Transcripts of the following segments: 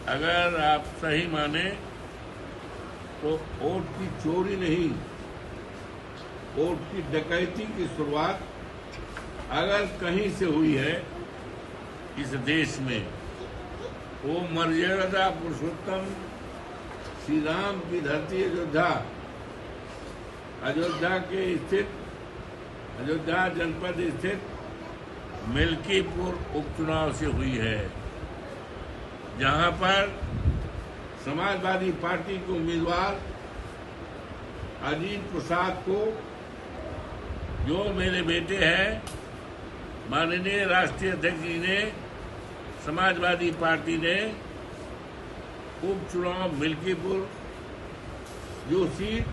अगर आप सही माने तो वोट की चोरी नहीं, वोट की डकैती की शुरुआत अगर कहीं से हुई है इस देश में, वो मर्यादा पुरुषोत्तम श्री राम की धरती अयोध्या के स्थित अयोध्या जनपद स्थित मिल्कीपुर उपचुनाव से हुई है, जहां पर समाजवादी पार्टी के उम्मीदवार अजीत प्रसाद को, जो मेरे बेटे हैं, माननीय राष्ट्रीय अध्यक्ष जी ने, समाजवादी पार्टी ने उपचुनाव मिल्कीपुर, जो सीट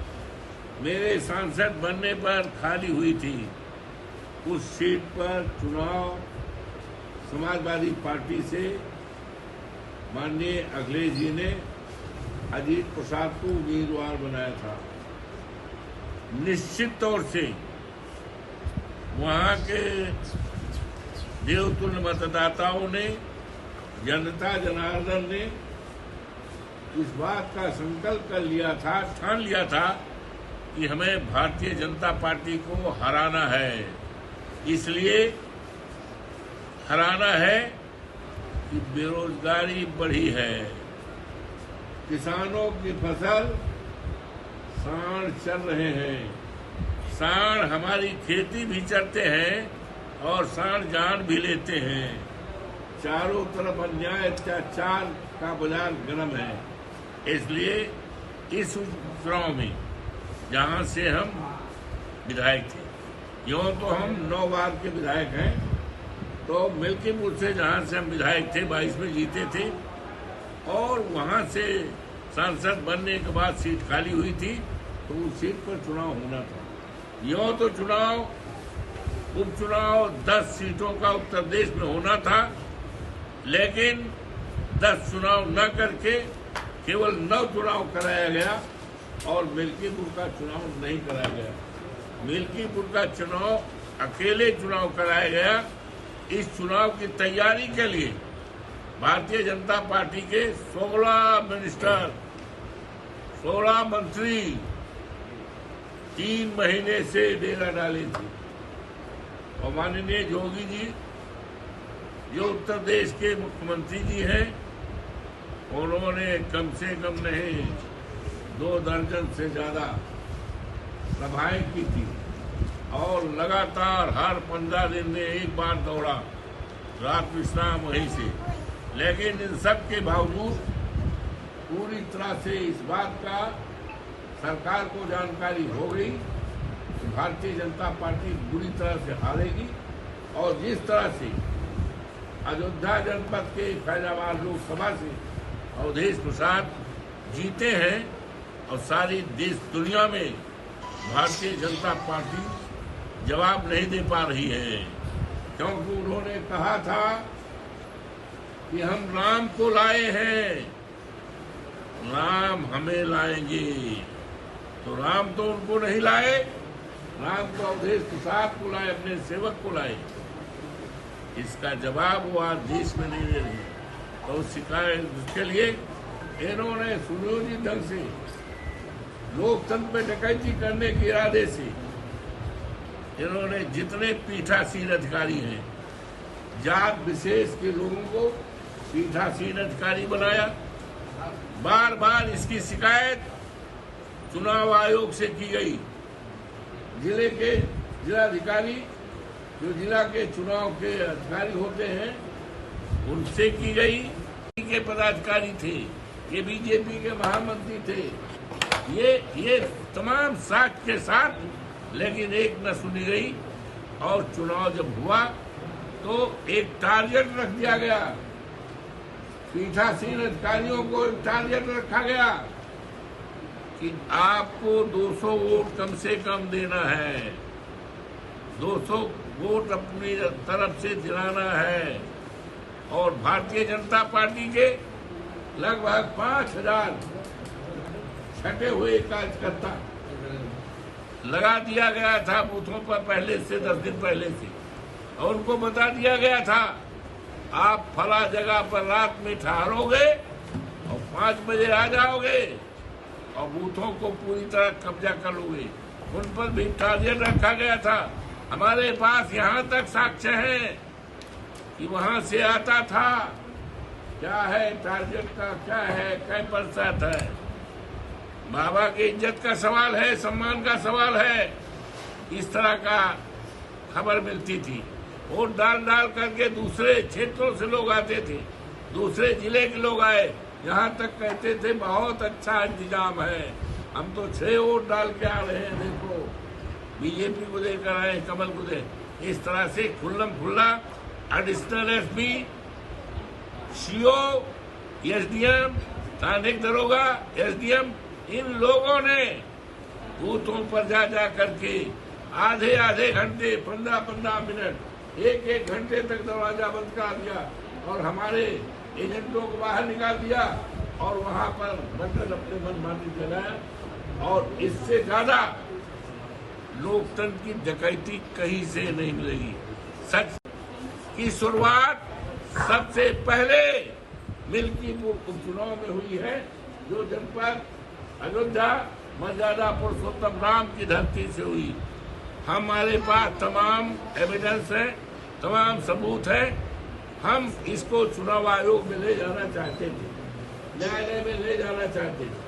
मेरे सांसद बनने पर खाली हुई थी, उस सीट पर चुनाव समाजवादी पार्टी से माननीय अखिलेश जी ने अजीत प्रसाद को उम्मीदवार बनाया था। निश्चित तौर से वहां के देवतुल्य मतदाताओं ने, जनता जनार्दन ने इस बात का संकल्प कर लिया था, ठान लिया था कि हमें भारतीय जनता पार्टी को हराना है। इसलिए हराना है कि बेरोजगारी बढ़ी है, किसानों की फसल सांड चल रहे हैं, सांड हमारी खेती भी चलते हैं और सांड जान भी लेते हैं। चारों तरफ अन्याय अत्याचार का बाजार गर्म है। इसलिए इस चुनाव में जहां से हम विधायक थे, यूं तो हम 9 बार के विधायक हैं, तो मिल्कीपुर से जहां से हम विधायक थे 22 में जीते थे, और वहां से सांसद बनने के बाद सीट खाली हुई थी, तो उस सीट पर चुनाव होना था। यूं तो उपचुनाव 10 सीटों का उत्तर प्रदेश में होना था, लेकिन 10 चुनाव न करके केवल 9 चुनाव कराया गया और मिल्कीपुर का चुनाव नहीं कराया गया। मिल्कीपुर का चुनाव अकेले चुनाव कराया गया। इस चुनाव की तैयारी के लिए भारतीय जनता पार्टी के 16 मिनिस्टर, 16 मंत्री 3 महीने से डेरा डाले थे, और माननीय योगी जी, जो उत्तर प्रदेश के मुख्यमंत्री जी हैं, उन्होंने कम से कम नहीं 2 दर्जन से ज्यादा सभाएं की थी और लगातार हर 15 दिन में एक बार दौड़ा, रात विश्राम वहीं से। लेकिन इन सब के बावजूद पूरी तरह से इस बात का सरकार को जानकारी हो गई कि भारतीय जनता पार्टी बुरी तरह से हारेगी, और जिस तरह से अयोध्या जनपद के फैजाबाद लोकसभा से अवधेश प्रसाद जीते हैं, और सारी देश दुनिया में भारतीय जनता पार्टी जवाब नहीं दे पा रही है, क्योंकि उन्होंने कहा था कि हम राम को लाए हैं, राम हमें लाएंगे। तो राम तो उनको नहीं लाए, राम को अवधेश प्रसाद को लाए, अपने सेवक को लाए। इसका जवाब वो आज देश में नहीं दे रहे। तो शिकायत के लिए इन्होंने सुनियोजित ढंग से लोकतंत्र में डकैती करने के इरादे से इन्होंने जितने पीठासीन अधिकारी हैं, जात विशेष के लोगों को पीठासीन अधिकारी बनाया। बार बार इसकी शिकायत चुनाव आयोग से की गई। जिले के जिलाधिकारी, जो जिला के चुनाव के अधिकारी होते हैं, उनसे की गई। के पदाधिकारी थे, ये बीजेपी के महामंत्री थे, ये तमाम साक्ष्य के साथ, लेकिन एक न सुनी गई। और चुनाव जब हुआ तो एक टारगेट रख दिया गया, पीठासीन अधिकारियों को एक टारगेट रखा गया कि आपको 200 वोट कम से कम देना है, 200 वोट अपनी तरफ से दिलाना है। और भारतीय जनता पार्टी के लगभग 5000 छटे हुए कार्यकर्ता लगा दिया गया था बूथों पर पहले से, 10 दिन पहले से, और उनको बता दिया गया था आप फला जगह पर रात में ठहरोगे 5 बजे आ जाओगे और बूथों को पूरी तरह कब्जा कर लोगे। उन पर भी टारगेट रखा गया था। हमारे पास यहाँ तक साक्ष्य है कि वहां से आता था। क्या है टारगेट का, क्या है, कै % है। बाबा की इज्जत का सवाल है, सम्मान का सवाल है। इस तरह का खबर मिलती थी। वोट डाल करके दूसरे क्षेत्रों से लोग आते थे, दूसरे जिले के लोग आए, यहाँ तक कहते थे बहुत अच्छा इंतजाम है, हम तो 6 वोट डाल के आ रहे हैं, देखो बीजेपी को देकर आए, कमल को दे। इस तरह से खुल्लम खुल्ला एडिशनल एसपी, सीओ, एसडीएम, थानिक दरोगा, एसडीएम, इन लोगों ने बूथों पर जा करके आधे घंटे, 15 मिनट, 1 घंटे तक दरवाजा बंद करा दिया और हमारे एजेंटों को बाहर निकाल दिया और वहां पर बटन अपने मनमानी चलाया। और इससे ज्यादा लोकतंत्र की डकैती कहीं से नहीं मिलेगी। सच की शुरुआत सबसे पहले मिल्कीपुर उपचुनाव में हुई है, जो जनपद अयोध्या मर्यादा पुरुषोत्तम राम की धरती से हुई। हमारे पास तमाम एविडेंस है, तमाम सबूत है। हम इसको चुनाव आयोग में ले जाना चाहते थे, न्यायालय में ले जाना चाहते थे,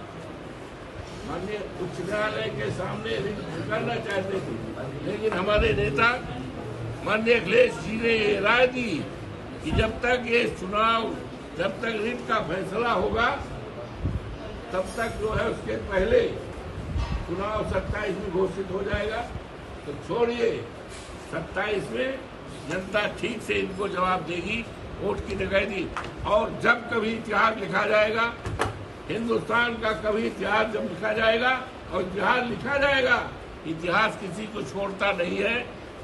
माननीय उच्च न्यायालय के सामने करना चाहते थे। लेकिन हमारे नेता माननीय अखिलेश जी ने ये राय दी कि जब तक ये चुनाव, जब तक रिट का फैसला होगा, तब तक जो है उसके पहले चुनाव 27 में घोषित हो जाएगा। तो छोड़िए, 27 में जनता ठीक से इनको जवाब देगी वोट की डकैती। और जब कभी इतिहास लिखा जाएगा, हिंदुस्तान का कभी इतिहास जब लिखा जाएगा, और इतिहास लिखा जाएगा, इतिहास किसी को छोड़ता नहीं है।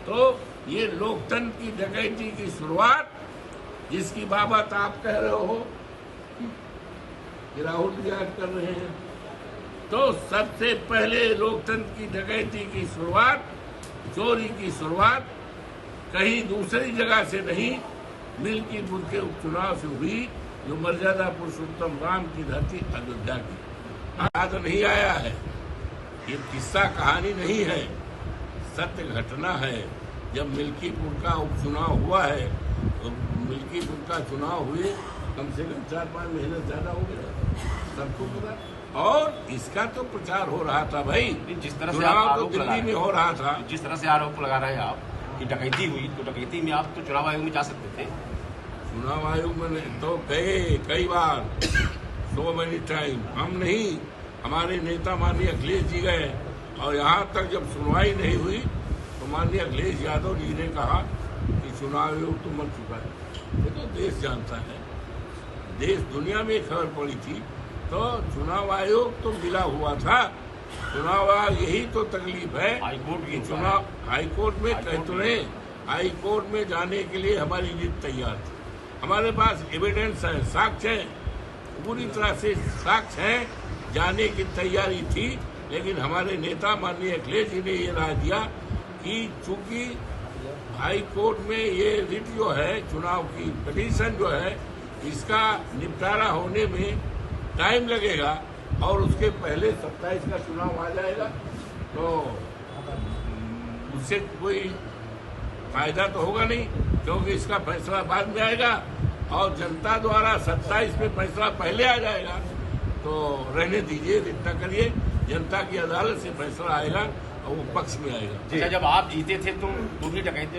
तो ये लोकतंत्र की डकैती की शुरुआत, जिसकी बाबत आप कह रहे हो कि राहुल याद कर रहे हैं, तो सबसे पहले लोकतंत्र की डकैती की शुरुआत, चोरी की शुरुआत कहीं दूसरी जगह से नहीं, मिल्कीपुर के उपचुनाव से हुई, जो मर्यादा पुरुषोत्तम राम की धरती अयोध्या की। याद नहीं आया है, ये किस्सा कहानी नहीं है, सत्य घटना है। जब मिल्कीपुर का उपचुनाव हुआ है, तो मिल्कीपुर का चुनाव हुए कम से कम 4-5 महीने ज्यादा हो गया, सबको पता। और इसका तो प्रचार हो रहा था भाई, जिस तरह से चुनाव तो दिल्ली में हो रहा था। जिस तरह से आरोप लगा रहे हैं आप कि डकैती हुई, तो डकैती में आप तो चुनाव आयोग में जा सकते थे। चुनाव आयोग में तो गए कई बार, सो मेनी टाइम। हम नहीं, हमारे नेता माननीय अखिलेश जी गए, और यहाँ तक जब सुनवाई नहीं हुई तो माननीय अखिलेश यादव जी ने कहा कि चुनाव आयोग तो मर चुका है। ये तो देश जानता है, देश दुनिया में खबर पड़ी थी। तो चुनाव आयोग तो मिला हुआ था। चुनाव आयोग, यही तो तकलीफ है हाईकोर्ट की चुनाव हाईकोर्ट में कहते रहे, हाईकोर्ट में जाने के लिए हमारी नीति तैयार थी। हमारे पास एविडेंस है, साक्ष्य है, पूरी तरह से साक्ष्य है, जाने की तैयारी थी। लेकिन हमारे नेता माननीय अखिलेश जी ने ये राय दिया कि चूंकि हाई कोर्ट में ये रिट जो है, चुनाव की पिटीशन जो है, इसका निपटारा होने में टाइम लगेगा और उसके पहले 27 का चुनाव आ जाएगा, तो उससे कोई फायदा तो होगा नहीं, क्योंकि इसका फैसला बाद में आएगा और जनता द्वारा 27 में फैसला पहले आ जाएगा। तो रहने दीजिए, इतना करिए, जनता की अदालत से फैसला आएगा और वो पक्ष में आएगा। जब आप जीते थे तो दूसरी डकैती